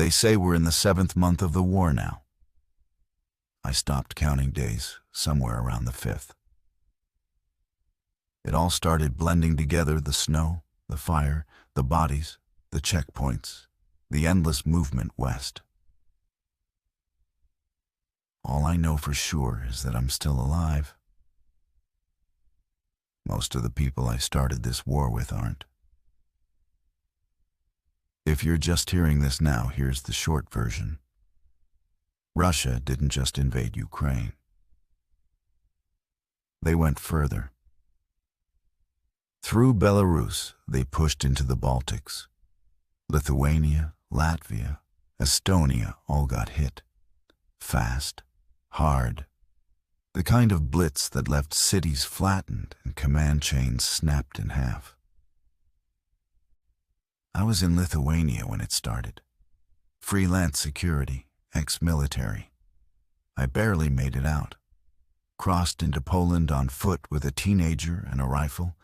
They say we're in the 7th month of the war now. I stopped counting days somewhere around the 5th. It all started blending together: the snow, the fire, the bodies, the checkpoints, the endless movement west. All I know for sure is that I'm still alive. Most of the people I started this war with aren't. If you're just hearing this now, here's the short version. Russia didn't just invade Ukraine. They went further. Through Belarus, they pushed into the Baltics. Lithuania, Latvia, Estonia all got hit. Fast, hard. The kind of blitz that left cities flattened and command chains snapped in half. I was in Lithuania when it started. Freelance security, ex-military. I barely made it out. Crossed into Poland on foot with a teenager and a rifle,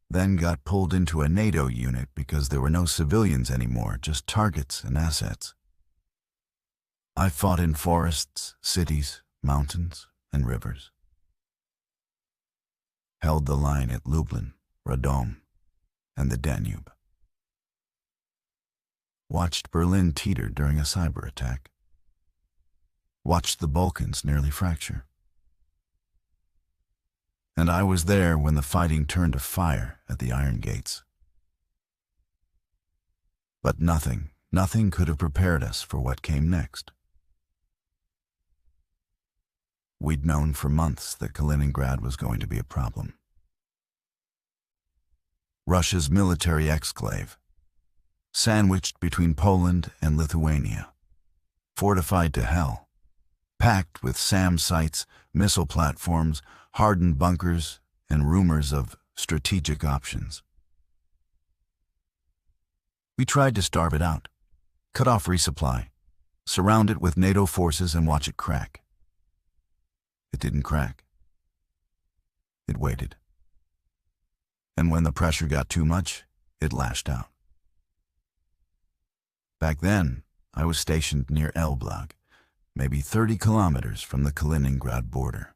then got pulled into a NATO unit because there were no civilians anymore, just targets and assets. I fought in forests, cities, mountains, and rivers. Held the line at Lublin, Radom, and the Danube. Watched Berlin teeter during a cyber attack. Watched the Balkans nearly fracture. And I was there when the fighting turned to fire at the Iron Gates. But nothing could have prepared us for what came next. We'd known for months that Kaliningrad was going to be a problem. Russia's military exclave, sandwiched between Poland and Lithuania, fortified to hell, packed with SAM sites, missile platforms, hardened bunkers, and rumors of strategic options. We tried to starve it out, cut off resupply, surround it with NATO forces and watch it crack. It didn't crack. It waited. And when the pressure got too much, it lashed out. Back then, I was stationed near Elblag, maybe 30 kilometers from the Kaliningrad border.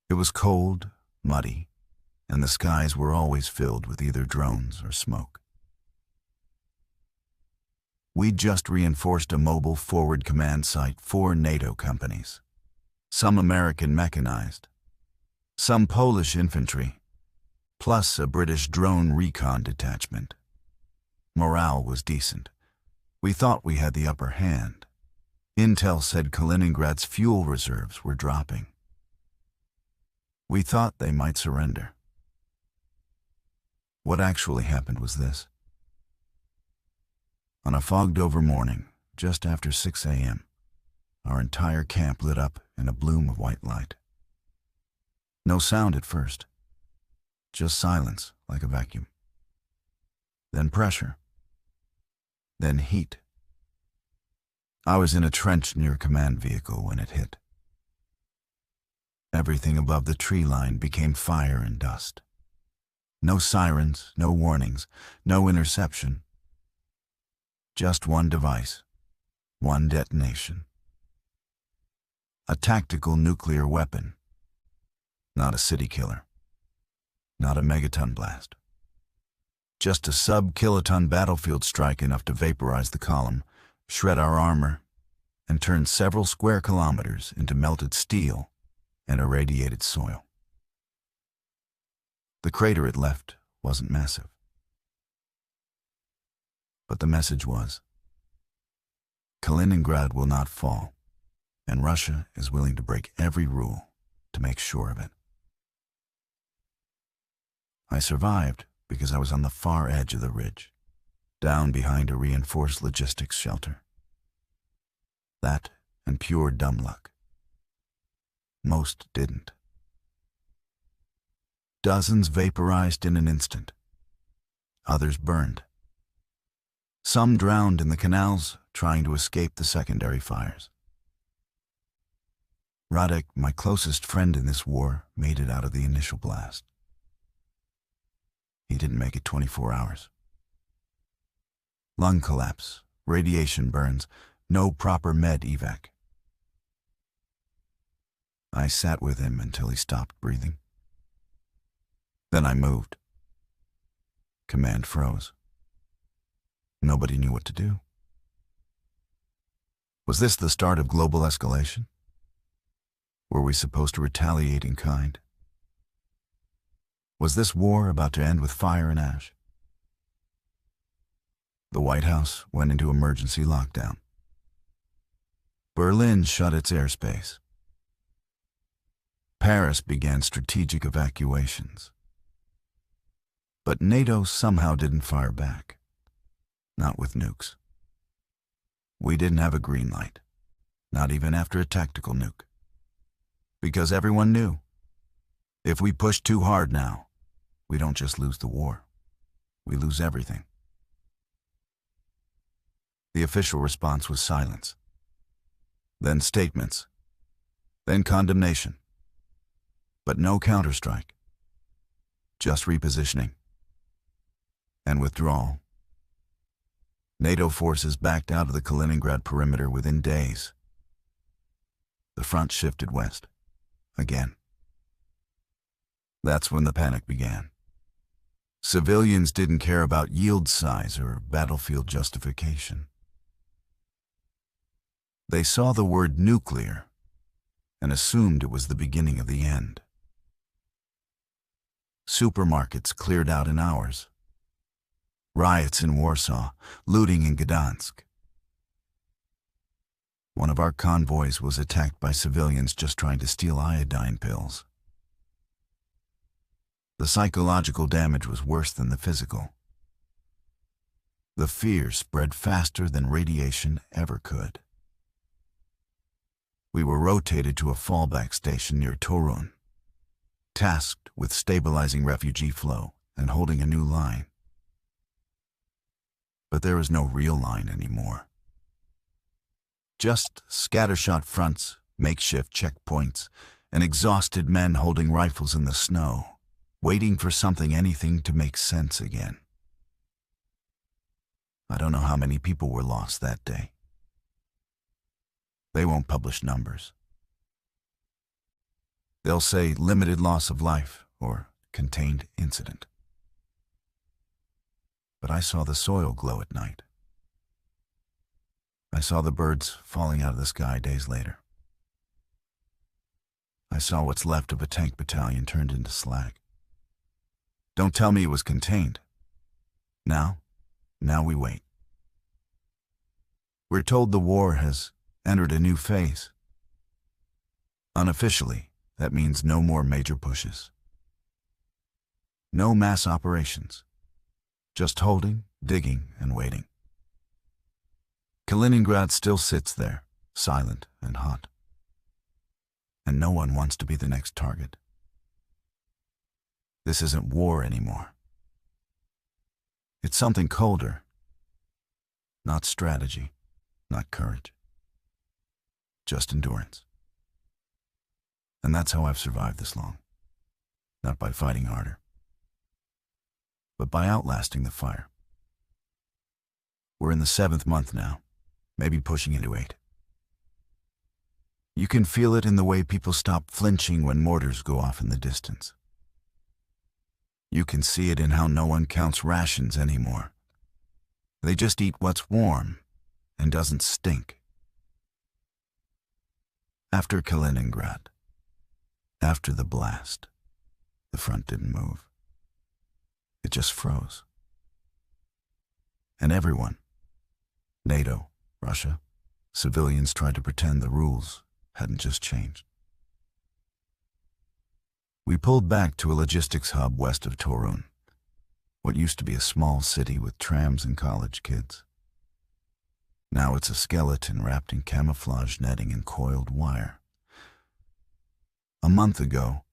It was cold, muddy, and the skies were always filled with either drones or smoke. We'd just reinforced a mobile forward command site for NATO companies, some American mechanized, some Polish infantry, plus a British drone recon detachment. Morale was decent. We thought we had the upper hand. Intel said Kaliningrad's fuel reserves were dropping. We thought they might surrender. What actually happened was this. On a fogged-over morning, just after 6 a.m., our entire camp lit up in a bloom of white light. No sound at first, just silence like a vacuum. Then pressure. Then heat. I was in a trench near a command vehicle when it hit. Everything above the tree line became fire and dust. No sirens, no warnings, no interception. Just one device, one detonation. A tactical nuclear weapon. Not a city killer. Not a megaton blast. Just a sub-kiloton battlefield strike enough to vaporize the column, shred our armor, and turn several square kilometers into melted steel and irradiated soil. The crater it left wasn't massive. But the message was, Kaliningrad will not fall, and Russia is willing to break every rule to make sure of it. I survived because I was on the far edge of the ridge, down behind a reinforced logistics shelter. That and pure dumb luck. Most didn't. Dozens vaporized in an instant. Others burned. Some drowned in the canals trying to escape the secondary fires. Radek, my closest friend in this war, made it out of the initial blast. He didn't make it 24 hours. Lung collapse, radiation burns, no proper med evac. I sat with him until he stopped breathing. Then I moved. Command froze. Nobody knew what to do. Was this the start of global escalation? Were we supposed to retaliate in kind? Was this war about to end with fire and ash? The White House went into emergency lockdown. Berlin shut its airspace. Paris began strategic evacuations. But NATO somehow didn't fire back. Not with nukes. We didn't have a green light, not even after a tactical nuke. Because everyone knew, if we push too hard now, we don't just lose the war, we lose everything. The official response was silence, then statements, then condemnation, but no counterstrike, just repositioning and withdrawal. NATO forces backed out of the Kaliningrad perimeter within days. The front shifted west, again. That's when the panic began. Civilians didn't care about yield size or battlefield justification. They saw the word nuclear and assumed it was the beginning of the end. Supermarkets cleared out in hours. Riots in Warsaw, looting in Gdansk. One of our convoys was attacked by civilians just trying to steal iodine pills. The psychological damage was worse than the physical. The fear spread faster than radiation ever could. We were rotated to a fallback station near Torun, tasked with stabilizing refugee flow and holding a new line. But there was no real line anymore. Just scattershot fronts, makeshift checkpoints, and exhausted men holding rifles in the snow, waiting for anything to make sense again. I don't know how many people were lost that day. They won't publish numbers. They'll say limited loss of life or contained incident. But I saw the soil glow at night. I saw the birds falling out of the sky days later. I saw what's left of a tank battalion turned into slag. Don't tell me it was contained. Now we wait. We're told the war has entered a new phase. Unofficially, that means no more major pushes. No mass operations. Just holding, digging, and waiting. Kaliningrad still sits there, silent and hot. And no one wants to be the next target. This isn't war anymore. It's something colder. Not strategy, not courage. Just endurance. And that's how I've survived this long. Not by fighting harder, but by outlasting the fire. We're in the 7th month now, maybe pushing into 8. You can feel it in the way people stop flinching when mortars go off in the distance. You can see it in how no one counts rations anymore. They just eat what's warm and doesn't stink. After Kaliningrad, after the blast, the front didn't move. It just froze. And everyone, NATO, Russia, civilians tried to pretend the rules hadn't just changed. We pulled back to a logistics hub west of Torun, what used to be a small city with trams and college kids. Now it's a skeleton wrapped in camouflage netting and coiled wire. A month ago,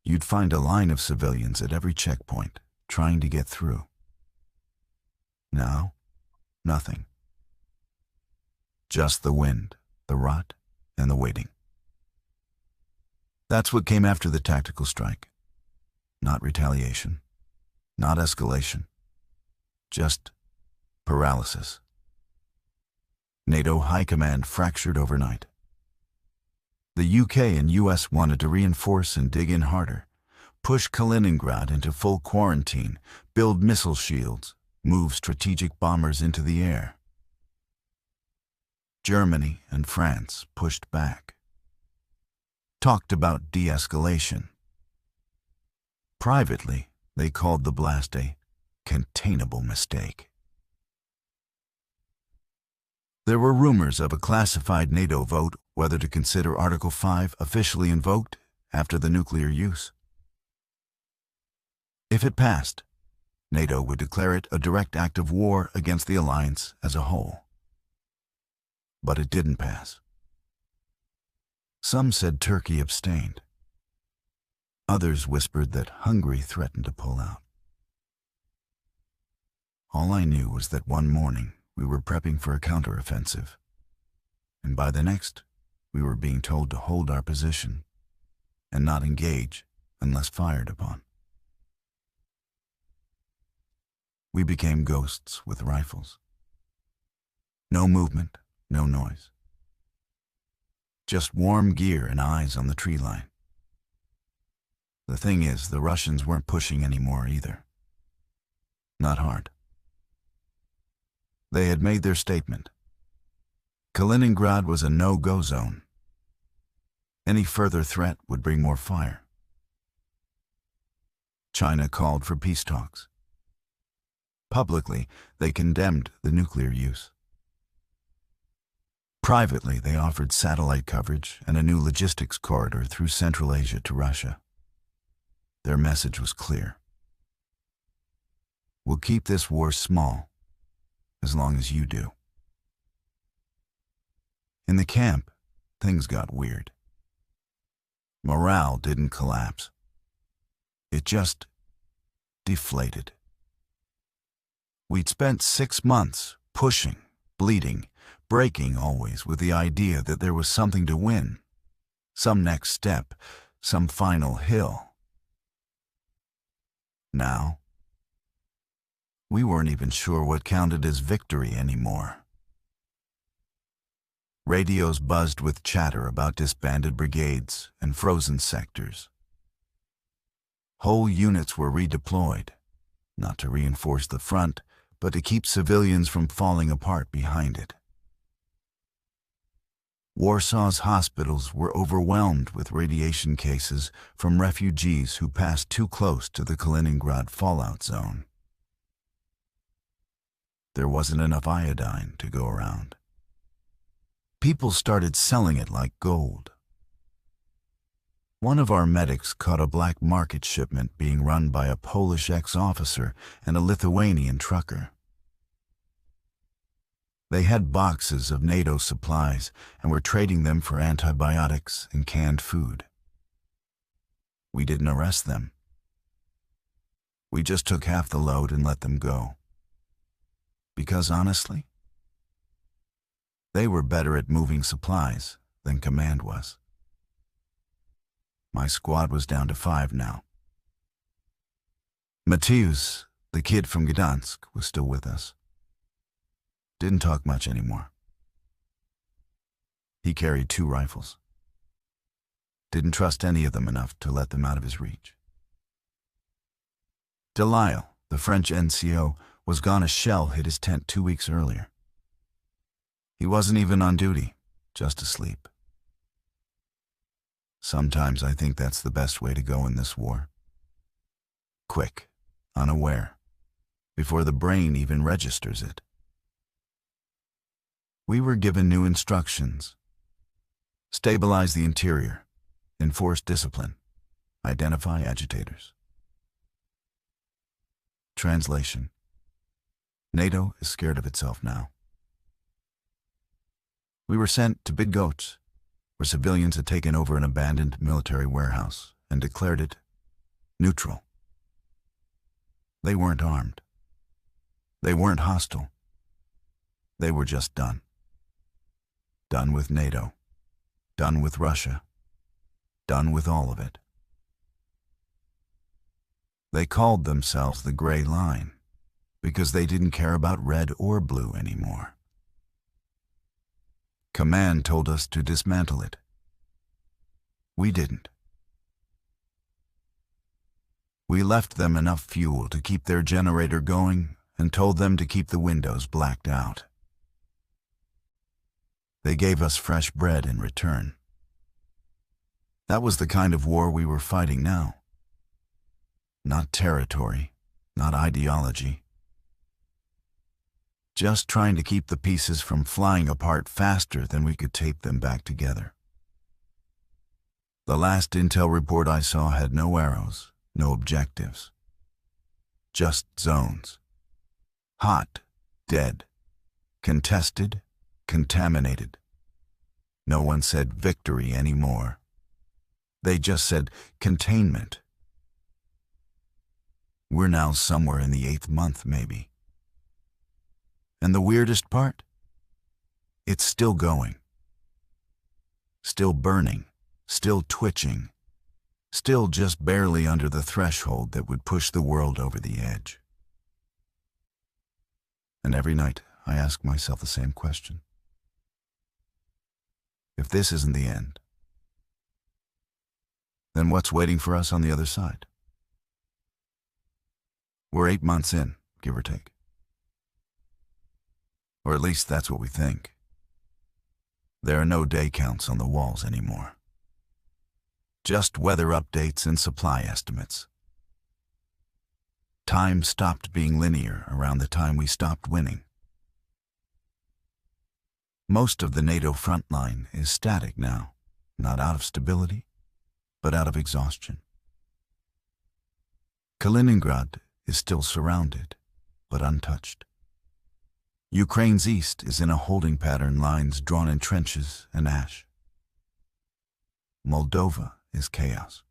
you'd find a line of civilians at every checkpoint trying to get through. Now, nothing. Just the wind, the rot, and the waiting. That's what came after the tactical strike. Not retaliation, not escalation, just paralysis. NATO High Command fractured overnight. The UK and US wanted to reinforce and dig in harder, push Kaliningrad into full quarantine, build missile shields, move strategic bombers into the air. Germany and France pushed back, talked about de-escalation. Privately, they called the blast a containable mistake. There were rumors of a classified NATO vote whether to consider Article 5 officially invoked after the nuclear use. If it passed, NATO would declare it a direct act of war against the alliance as a whole. But it didn't pass. Some said Turkey abstained. Others whispered that Hungary threatened to pull out. All I knew was that one morning we were prepping for a counteroffensive, and by the next, we were being told to hold our position and not engage unless fired upon. We became ghosts with rifles. No movement, no noise. Just warm gear and eyes on the tree line. The thing is, the Russians weren't pushing anymore either. Not hard. They had made their statement. Kaliningrad was a no-go zone. Any further threat would bring more fire. China called for peace talks. Publicly, they condemned the nuclear use. Privately, they offered satellite coverage and a new logistics corridor through Central Asia to Russia. Their message was clear. We'll keep this war small, as long as you do. In the camp, things got weird. Morale didn't collapse. It just deflated. We'd spent 6 months pushing, bleeding, breaking always with the idea that there was something to win, some next step, some final hill. Now, we weren't even sure what counted as victory anymore. Radios buzzed with chatter about disbanded brigades and frozen sectors. Whole units were redeployed, not to reinforce the front, but to keep civilians from falling apart behind it. Warsaw's hospitals were overwhelmed with radiation cases from refugees who passed too close to the Kaliningrad fallout zone. There wasn't enough iodine to go around. People started selling it like gold. One of our medics caught a black market shipment being run by a Polish ex-officer and a Lithuanian trucker. They had boxes of NATO supplies and were trading them for antibiotics and canned food. We didn't arrest them. We just took half the load and let them go. Because honestly, they were better at moving supplies than command was. My squad was down to 5 now. Mateusz, the kid from Gdansk, was still with us. Didn't talk much anymore. He carried 2 rifles. Didn't trust any of them enough to let them out of his reach. Delisle, the French NCO, was gone. A shell hit his tent 2 weeks earlier. He wasn't even on duty, just asleep. Sometimes I think that's the best way to go in this war. Quick, unaware, before the brain even registers it. We were given new instructions. Stabilize the interior, enforce discipline, identify agitators. Translation: NATO is scared of itself now. We were sent to Bydgoszcz, where civilians had taken over an abandoned military warehouse and declared it neutral. They weren't armed. They weren't hostile. They were just done. Done with NATO. Done with Russia. Done with all of it. They called themselves the Gray Line because they didn't care about red or blue anymore. Command told us to dismantle it. We didn't. We left them enough fuel to keep their generator going and told them to keep the windows blacked out. They gave us fresh bread in return. That was the kind of war we were fighting now. Not territory, not ideology. Just trying to keep the pieces from flying apart faster than we could tape them back together. The last intel report I saw had no arrows, no objectives. Just zones. Hot, dead. Contested, contaminated. No one said victory anymore. They just said containment. We're now somewhere in the 8th month, maybe. And the weirdest part? It's still going. Still burning. Still twitching. Still just barely under the threshold that would push the world over the edge. And every night I ask myself the same question. If this isn't the end, then what's waiting for us on the other side? We're 8 months in, give or take. Or at least that's what we think. There are no day counts on the walls anymore. Just weather updates and supply estimates. Time stopped being linear around the time we stopped winning. Most of the NATO front line is static now, not out of stability, but out of exhaustion. Kaliningrad is still surrounded, but untouched. Ukraine's east is in a holding pattern, lines drawn in trenches and ash. Moldova is chaos.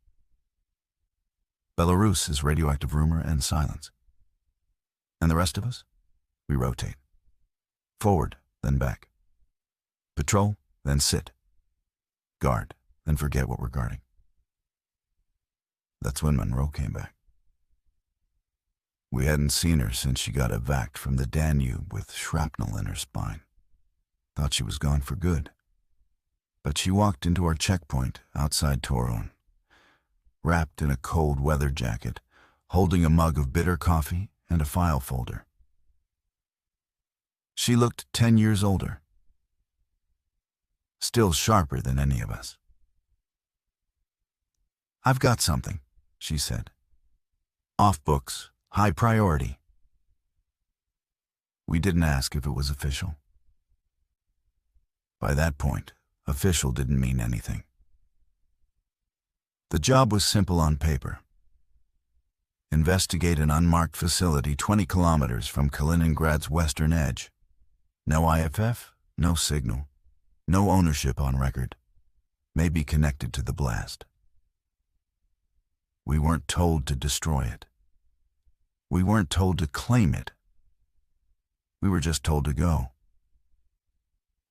Belarus is radioactive rumor and silence. And the rest of us? We rotate. Forward, then back. Patrol, then sit. Guard, then forget what we're guarding. That's when Monroe came back. We hadn't seen her since she got evac'd from the Danube with shrapnel in her spine. Thought she was gone for good. But she walked into our checkpoint outside Toron, wrapped in a cold weather jacket, holding a mug of bitter coffee and a file folder. She looked 10 years older. Still sharper than any of us. "I've got something," she said. "Off books, high priority." We didn't ask if it was official. By that point, official didn't mean anything. The job was simple on paper. Investigate an unmarked facility 20 kilometers from Kaliningrad's western edge. No IFF, no signal, no ownership on record. May be connected to the blast. We weren't told to destroy it. We weren't told to claim it. We were just told to go.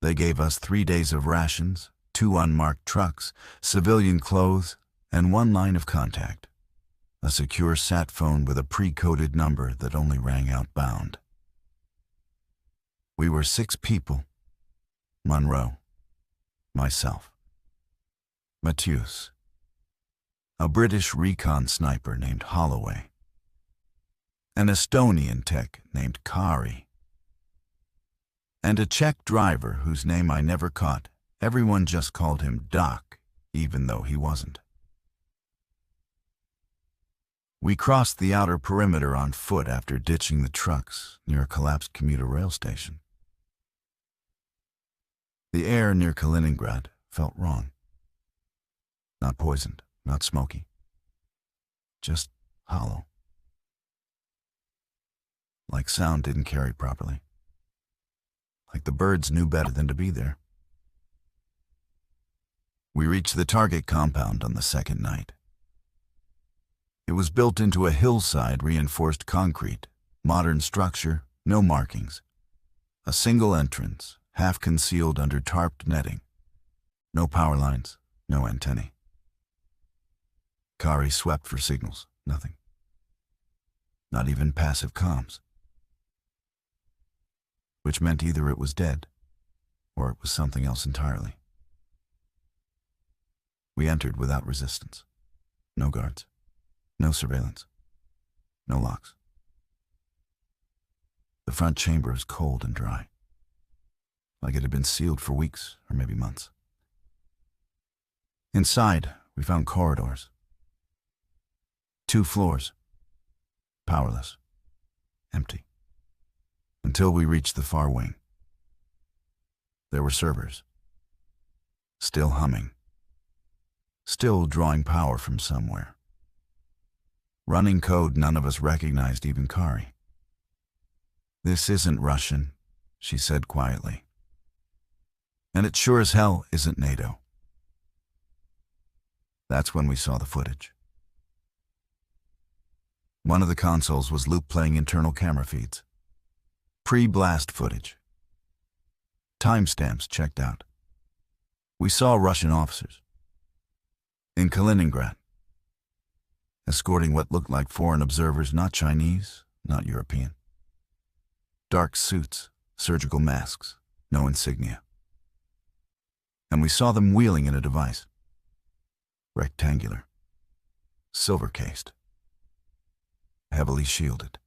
They gave us 3 days of rations, 2 unmarked trucks, civilian clothes, and 1 line of contact. A secure sat phone with a pre-coded number that only rang outbound. We were 6 people. Monroe, myself, Matthews, a British recon sniper named Holloway, an Estonian tech named Kari, and a Czech driver whose name I never caught. Everyone just called him Doc, even though he wasn't. We crossed the outer perimeter on foot after ditching the trucks near a collapsed commuter rail station. The air near Kaliningrad felt wrong. Not poisoned, not smoky. Just hollow. Like sound didn't carry properly. Like the birds knew better than to be there. We reached the target compound on the second night. It was built into a hillside, reinforced concrete, modern structure, no markings. A single entrance, half concealed under tarped netting. No power lines, no antennae. Kari swept for signals, nothing. Not even passive comms. Which meant either it was dead, or it was something else entirely. We entered without resistance. No guards, no surveillance, no locks. The front chamber was cold and dry, like it had been sealed for weeks or maybe months. Inside, we found corridors. 2 floors, powerless, empty, until we reached the far wing. There were servers, still humming, still drawing power from somewhere. Running code none of us recognized, even Kari. "This isn't Russian," she said quietly. "And it sure as hell isn't NATO." That's when we saw the footage. One of the consoles was loop-playing internal camera feeds. Pre-blast footage. Timestamps checked out. We saw Russian officers in Kaliningrad, escorting what looked like foreign observers, not Chinese, not European. Dark suits, surgical masks, no insignia. And we saw them wheeling in a device. Rectangular, silver-cased, heavily shielded.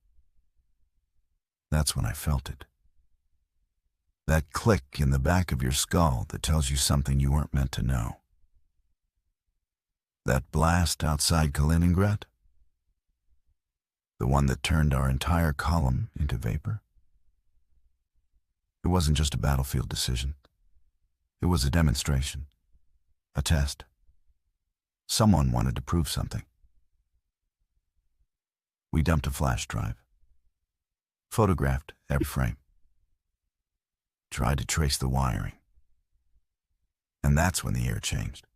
That's when I felt it. That click in the back of your skull that tells you something you weren't meant to know. That blast outside Kaliningrad? The one that turned our entire column into vapor? It wasn't just a battlefield decision. It was a demonstration, a test. Someone wanted to prove something. We dumped a flash drive, photographed every frame, tried to trace the wiring. And that's when the air changed.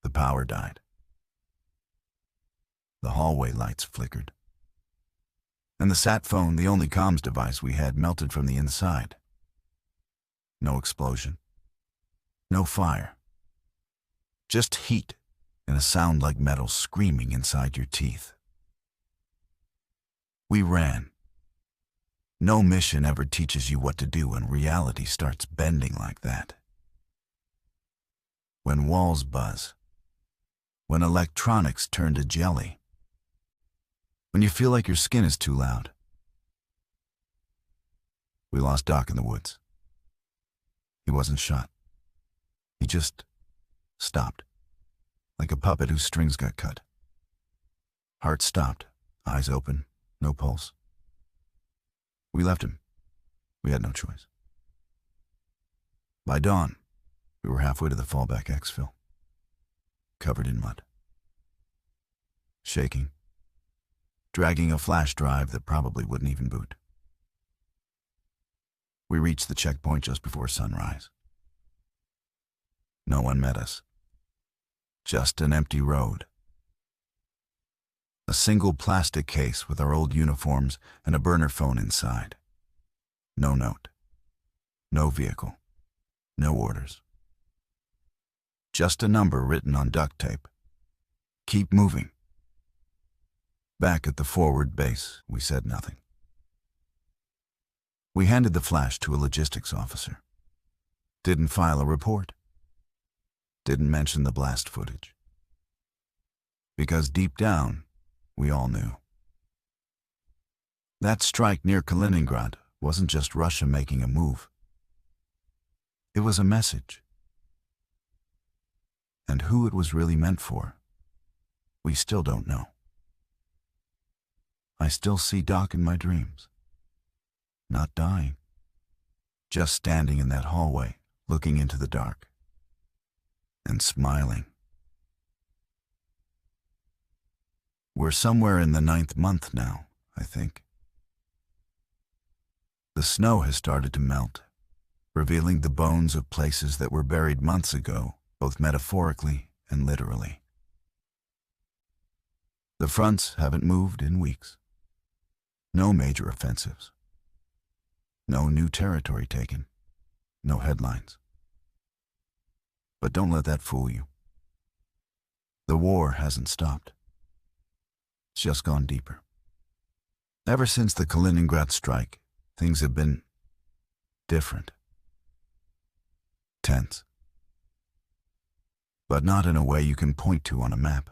The power died. The hallway lights flickered. And the sat phone, the only comms device we had, melted from the inside. No explosion. No fire. Just heat and a sound like metal screaming inside your teeth. We ran. No mission ever teaches you what to do when reality starts bending like that. When walls buzz. When electronics turn to jelly. When you feel like your skin is too loud. We lost Doc in the woods. He wasn't shot. He just stopped, like a puppet whose strings got cut. Heart stopped, eyes open, no pulse. We left him. We had no choice. By dawn, we were halfway to the fallback exfil, covered in mud. Shaking, dragging a flash drive that probably wouldn't even boot. We reached the checkpoint just before sunrise. No one met us. Just an empty road. A single plastic case with our old uniforms and a burner phone inside. No note. No vehicle. No orders. Just a number written on duct tape. Keep moving. Back at the forward base, we said nothing. We handed the flash to a logistics officer. Didn't file a report. Didn't mention the blast footage. Because deep down, we all knew. That strike near Kaliningrad wasn't just Russia making a move. It was a message. And who it was really meant for, we still don't know. I still see Doc in my dreams. Not dying. Just standing in that hallway, looking into the dark. And smiling. We're somewhere in the 9th month now, I think. The snow has started to melt, revealing the bones of places that were buried months ago, both metaphorically and literally. The fronts haven't moved in weeks. No major offensives. No new territory taken. No headlines. But don't let that fool you. The war hasn't stopped. It's just gone deeper. Ever since the Kaliningrad strike, things have been different. tense. But not in a way you can point to on a map.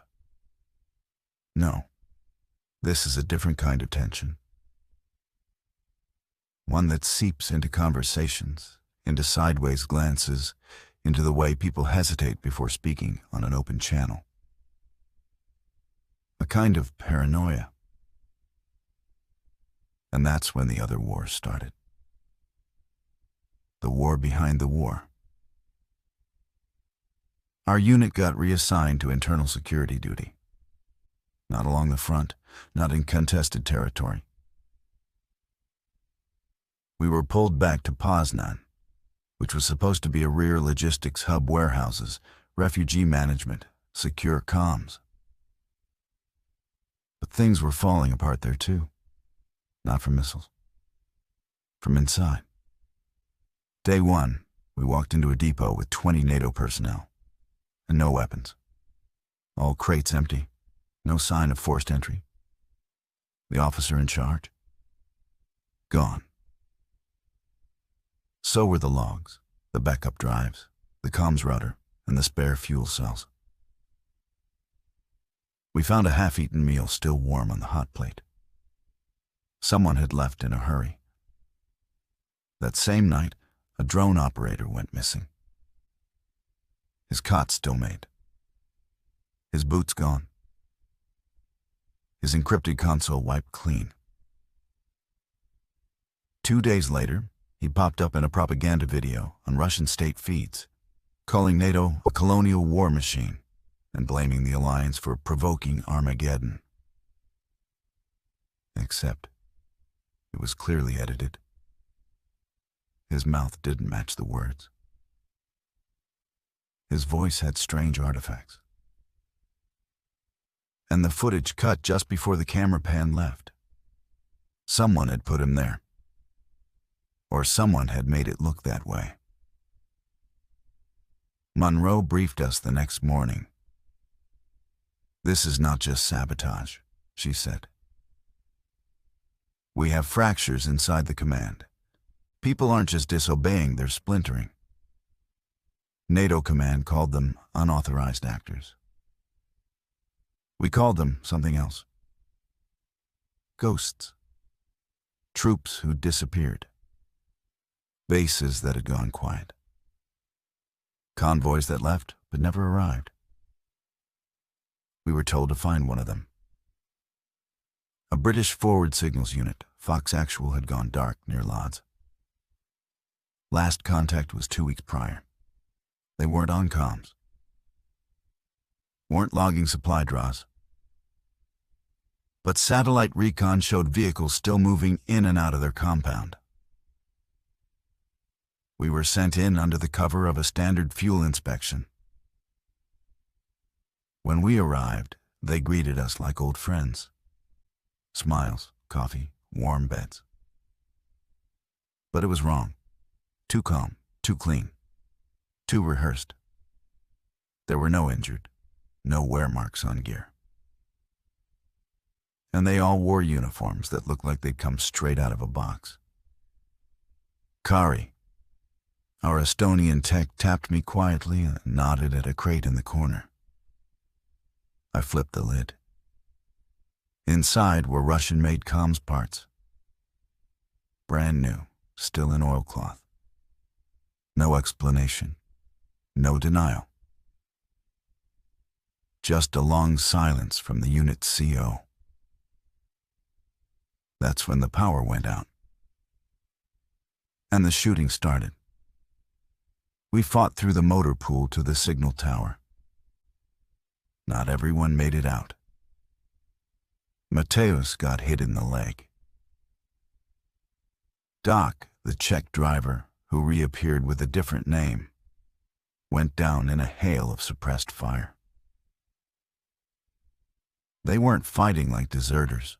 No, this is a different kind of tension. One that seeps into conversations, into sideways glances, into the way people hesitate before speaking on an open channel. A kind of paranoia. And that's when the other war started. The war behind the war. Our unit got reassigned to internal security duty. Not along the front, not in contested territory. We were pulled back to Poznan, which was supposed to be a rear logistics hub, warehouses, refugee management, secure comms. But things were falling apart there too. Not from missiles. From inside. Day one, we walked into a depot with 20 NATO personnel. And no weapons. All crates empty. No sign of forced entry. The officer in charge? Gone. So were the logs, the backup drives, the comms router, and the spare fuel cells. We found a half-eaten meal still warm on the hot plate. Someone had left in a hurry. That same night, a drone operator went missing. His cot still made. His boots gone. His encrypted console wiped clean. 2 days later, he popped up in a propaganda video on Russian state feeds, calling NATO a colonial war machine and blaming the alliance for provoking Armageddon. Except, it was clearly edited. His mouth didn't match the words. His voice had strange artifacts. And the footage cut just before the camera pan left. Someone had put him there. Or someone had made it look that way. Monroe briefed us the next morning. "This is not just sabotage," she said. "We have fractures inside the command. People aren't just disobeying, they're splintering." NATO command called them unauthorized actors. We called them something else. Ghosts. Troops who disappeared. Bases that had gone quiet. Convoys that left but never arrived. We were told to find one of them. A British forward signals unit, Fox Actual, had gone dark near Lodz. Last contact was 2 weeks prior. They weren't on comms. Weren't logging supply draws. But satellite recon showed vehicles still moving in and out of their compound. We were sent in under the cover of a standard fuel inspection. When we arrived, they greeted us like old friends. Smiles, coffee, warm beds. But it was wrong. Too calm, too clean, too rehearsed. There were no injured, no wear marks on gear. And they all wore uniforms that looked like they'd come straight out of a box. Kari, our Estonian tech, tapped me quietly and nodded at a crate in the corner. I flipped the lid. Inside were Russian-made comms parts. Brand new, still in oilcloth. No explanation, no denial. Just a long silence from the unit's CO. That's when the power went out. And the shooting started. We fought through the motor pool to the signal tower. Not everyone made it out. Mateusz got hit in the leg. Doc, the Czech driver, who reappeared with a different name, went down in a hail of suppressed fire. They weren't fighting like deserters.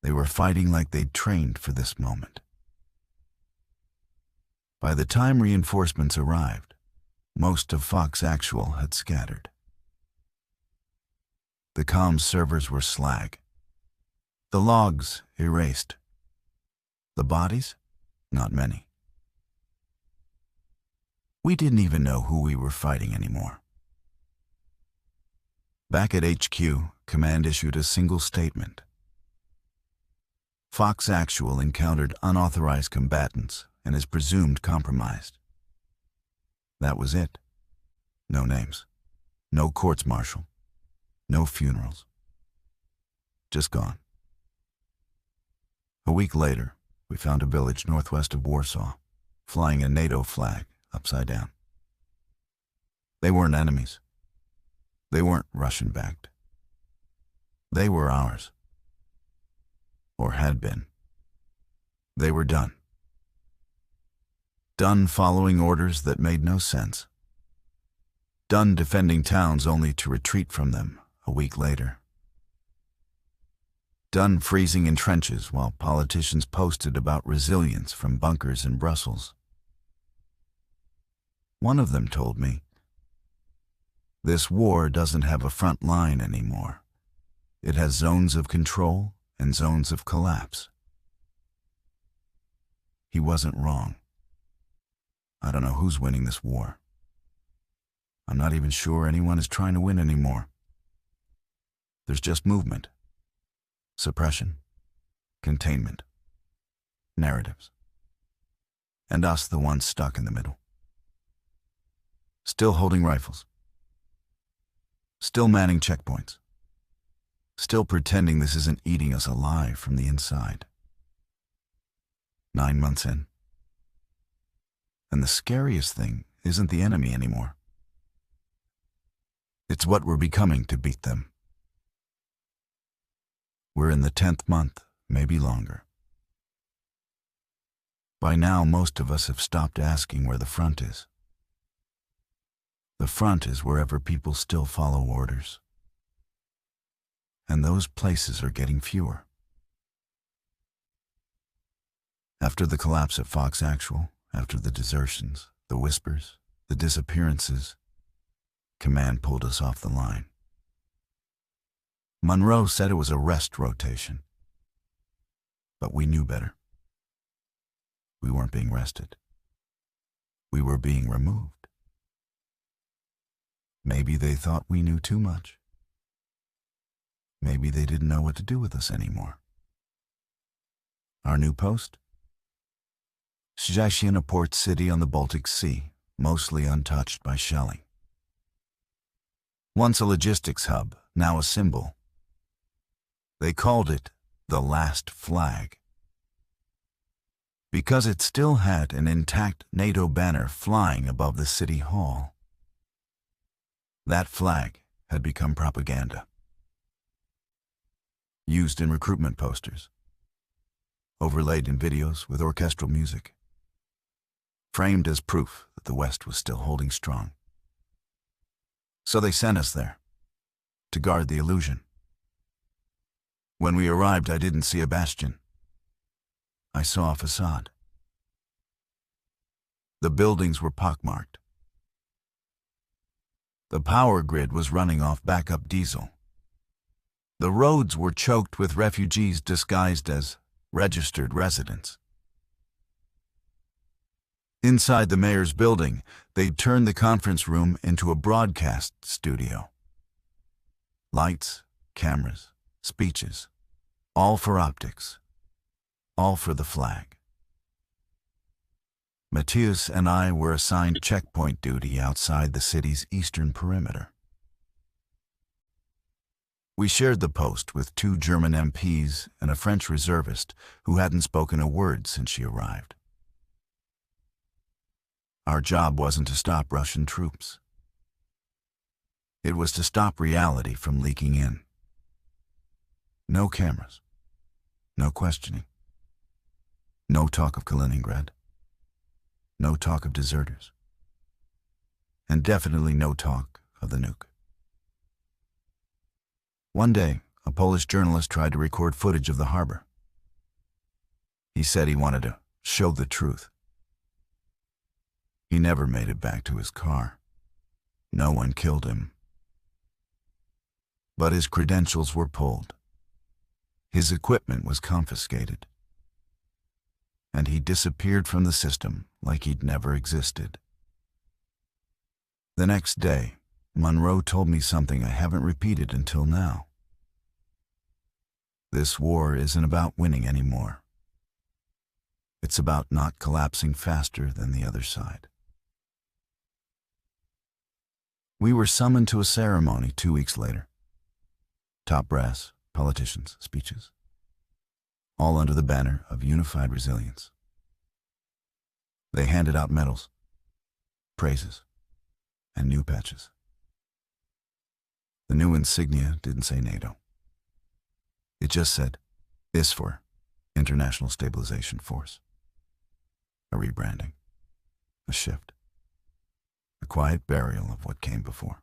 They were fighting like they'd trained for this moment. By the time reinforcements arrived, most of Fox Actual had scattered. The comms servers were slag. The logs erased. The bodies? Not many. We didn't even know who we were fighting anymore. Back at HQ, Command issued a single statement. Fox Actual encountered unauthorized combatants and is presumed compromised. That was it. No names. No courts-martial. No funerals. Just gone. A week later, we found a village northwest of Warsaw, flying a NATO flag upside down. They weren't enemies. They weren't Russian-backed. They were ours. Or had been. They were done. Done following orders that made no sense. Done defending towns only to retreat from them a week later. Done freezing in trenches while politicians posted about resilience from bunkers in Brussels. One of them told me, "This war doesn't have a front line anymore. It has zones of control and zones of collapse." He wasn't wrong. I don't know who's winning this war. I'm not even sure anyone is trying to win anymore. There's just movement, suppression, containment, narratives, and us, the ones stuck in the middle. Still holding rifles. Still manning checkpoints. Still pretending this isn't eating us alive from the inside. 9 months in. And the scariest thing isn't the enemy anymore. It's what we're becoming to beat them. We're in the 10th month, maybe longer. By now, most of us have stopped asking where the front is. The front is wherever people still follow orders. And those places are getting fewer. After the collapse at Fox Actual, after the desertions, the whispers, the disappearances, Command pulled us off the line. Monroe said it was a rest rotation. But we knew better. We weren't being rested. We were being removed. Maybe they thought we knew too much. Maybe they didn't know what to do with us anymore. Our new post? Szczecin, a port city on the Baltic Sea, mostly untouched by shelling. Once a logistics hub, now a symbol. They called it the last flag, because it still had an intact NATO banner flying above the city hall. That flag had become propaganda, used in recruitment posters, overlaid in videos with orchestral music, framed as proof that the West was still holding strong. So they sent us there, to guard the illusion. When we arrived, I didn't see a bastion. I saw a facade. The buildings were pockmarked. The power grid was running off backup diesel. The roads were choked with refugees disguised as registered residents. Inside the mayor's building, they'd turned the conference room into a broadcast studio. Lights, cameras, speeches, all for optics, all for the flag. Matthias and I were assigned checkpoint duty outside the city's eastern perimeter. We shared the post with 2 German MPs and a French reservist who hadn't spoken a word since she arrived. Our job wasn't to stop Russian troops. It was to stop reality from leaking in. No cameras. No questioning. No talk of Kaliningrad. No talk of deserters. And definitely no talk of the nuke. One day, a Polish journalist tried to record footage of the harbor. He said he wanted to show the truth. He never made it back to his car. No one killed him. But his credentials were pulled. His equipment was confiscated. And he disappeared from the system like he'd never existed. The next day, Monroe told me something I haven't repeated until now. This war isn't about winning anymore. It's about not collapsing faster than the other side. We were summoned to a ceremony 2 weeks later. Top brass, politicians, speeches, all under the banner of unified resilience. They handed out medals, praises, and new patches. The new insignia didn't say NATO. It just said, ISFOR, International Stabilization Force. A rebranding, a shift, a quiet burial of what came before.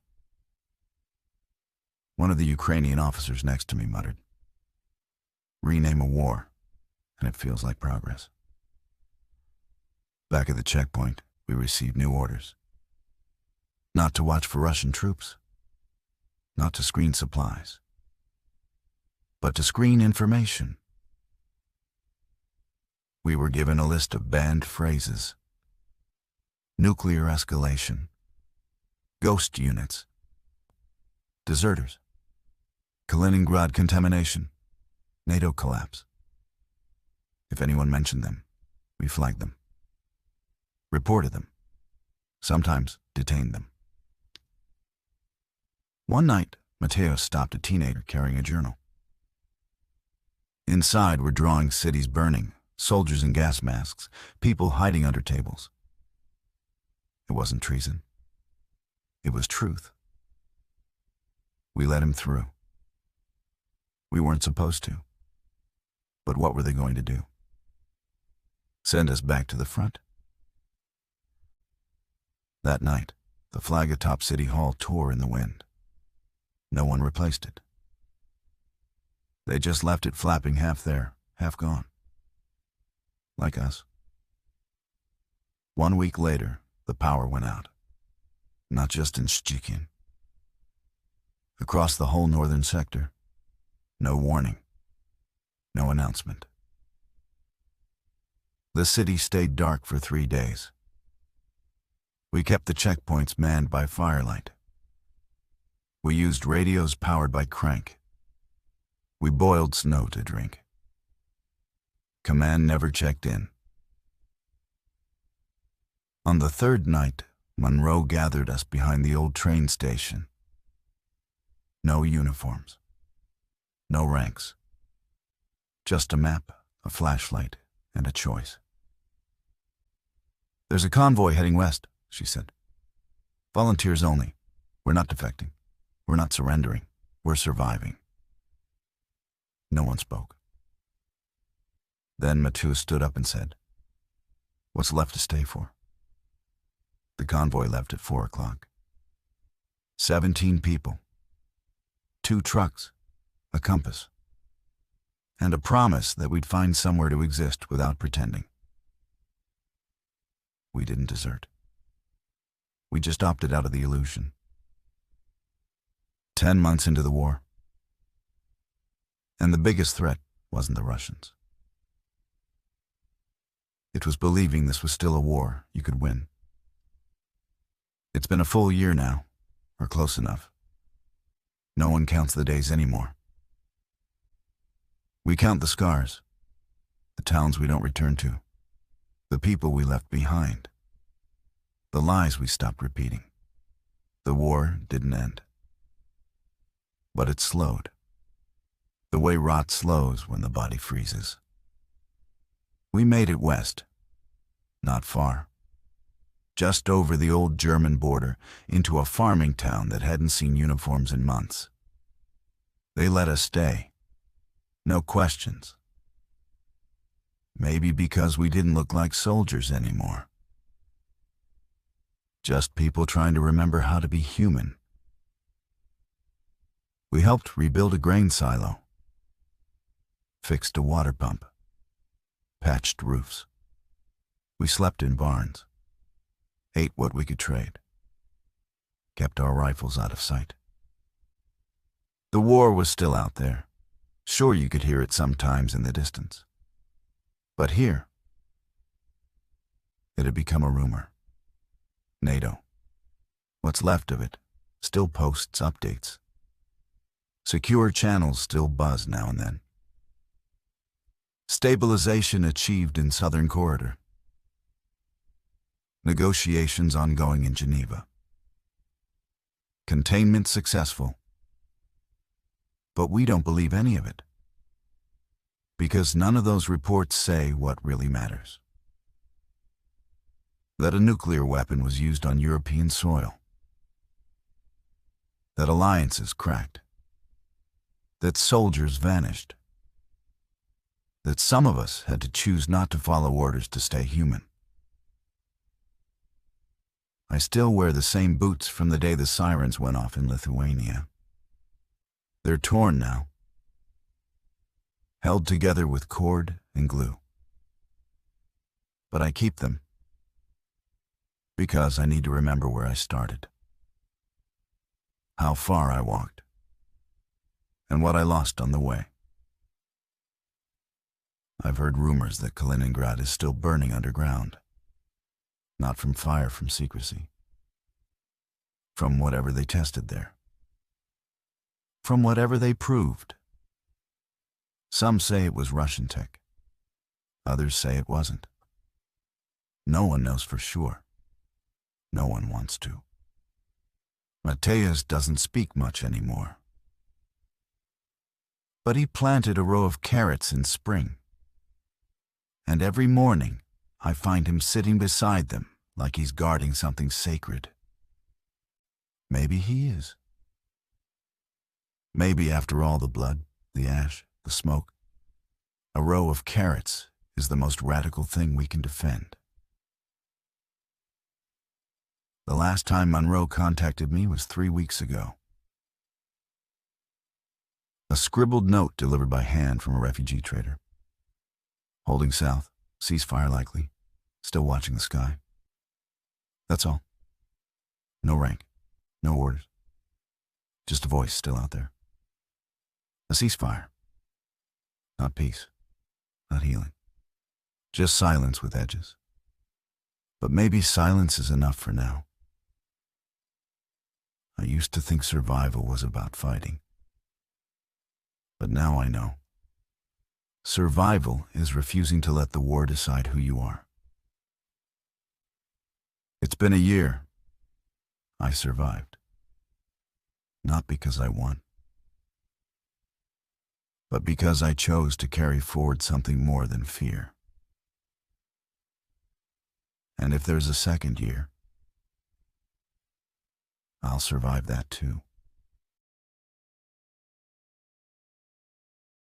One of the Ukrainian officers next to me muttered, "Rename a war, and it feels like progress." Back at the checkpoint, we received new orders. Not to watch for Russian troops, not to screen supplies, but to screen information. We were given a list of banned phrases: nuclear escalation, ghost units, deserters, Kaliningrad contamination, NATO collapse. If anyone mentioned them, we flagged them, reported them, sometimes detained them. One night, Mateo stopped a teenager carrying a journal. Inside were drawings, cities burning, soldiers in gas masks, people hiding under tables. It wasn't treason. It was truth. We let him through. We weren't supposed to. But what were they going to do? Send us back to the front? That night, the flag atop City Hall tore in the wind. No one replaced it. They just left it flapping half there, half gone. Like us. 1 week later, the power went out. Not just in Shchikin. Across the whole northern sector. No warning. No announcement. The city stayed dark for 3 days. We kept the checkpoints manned by firelight. We used radios powered by crank. We boiled snow to drink. Command never checked in. On the third night, Monroe gathered us behind the old train station. No uniforms. No ranks. Just a map, a flashlight, and a choice. "There's a convoy heading west," she said. "Volunteers only. We're not defecting. We're not surrendering. We're surviving." No one spoke. Then Mathieu stood up and said, "What's left to stay for?" The convoy left at 4 o'clock. 17 people. 2 trucks. A compass. And a promise that we'd find somewhere to exist without pretending. We didn't desert. We just opted out of the illusion. 10 months into the war. And the biggest threat wasn't the Russians. It was believing this was still a war you could win. It's been a full year now, or close enough. No one counts the days anymore. We count the scars, the towns we don't return to, the people we left behind, the lies we stopped repeating. The war didn't end. But it slowed. The way rot slows when the body freezes. We made it west. Not far. Just over the old German border into a farming town that hadn't seen uniforms in months. They let us stay. No questions. Maybe because we didn't look like soldiers anymore. Just people trying to remember how to be human. We helped rebuild a grain silo. Fixed a water pump. Patched roofs. We slept in barns. Ate what we could trade. Kept our rifles out of sight. The war was still out there. Sure, you could hear it sometimes in the distance. But here, it had become a rumor. NATO. What's left of it still posts updates. Secure channels still buzz now and then. Stabilization achieved in Southern Corridor. Negotiations ongoing in Geneva. Containment successful. But we don't believe any of it, because none of those reports say what really matters. That a nuclear weapon was used on European soil. That alliances cracked. That soldiers vanished. That some of us had to choose not to follow orders to stay human. I still wear the same boots from the day the sirens went off in Lithuania. They're torn now, held together with cord and glue. But I keep them because I need to remember where I started, how far I walked, and what I lost on the way. I've heard rumors that Kaliningrad is still burning underground, not from fire, from secrecy, from whatever they tested there. From whatever they proved. Some say it was Russian tech. Others say it wasn't. No one knows for sure. No one wants to. Mateusz doesn't speak much anymore. But he planted a row of carrots in spring. And every morning, I find him sitting beside them like he's guarding something sacred. Maybe he is. Maybe after all the blood, the ash, the smoke, a row of carrots is the most radical thing we can defend. The last time Monroe contacted me was 3 weeks ago. A scribbled note delivered by hand from a refugee trader. Holding south, ceasefire likely, still watching the sky. That's all. No rank, no orders. Just a voice still out there. A ceasefire. Not peace. Not healing. Just silence with edges. But maybe silence is enough for now. I used to think survival was about fighting. But now I know. Survival is refusing to let the war decide who you are. It's been a year. I survived. Not because I won, but because I chose to carry forward something more than fear. And if there's a second year, I'll survive that too.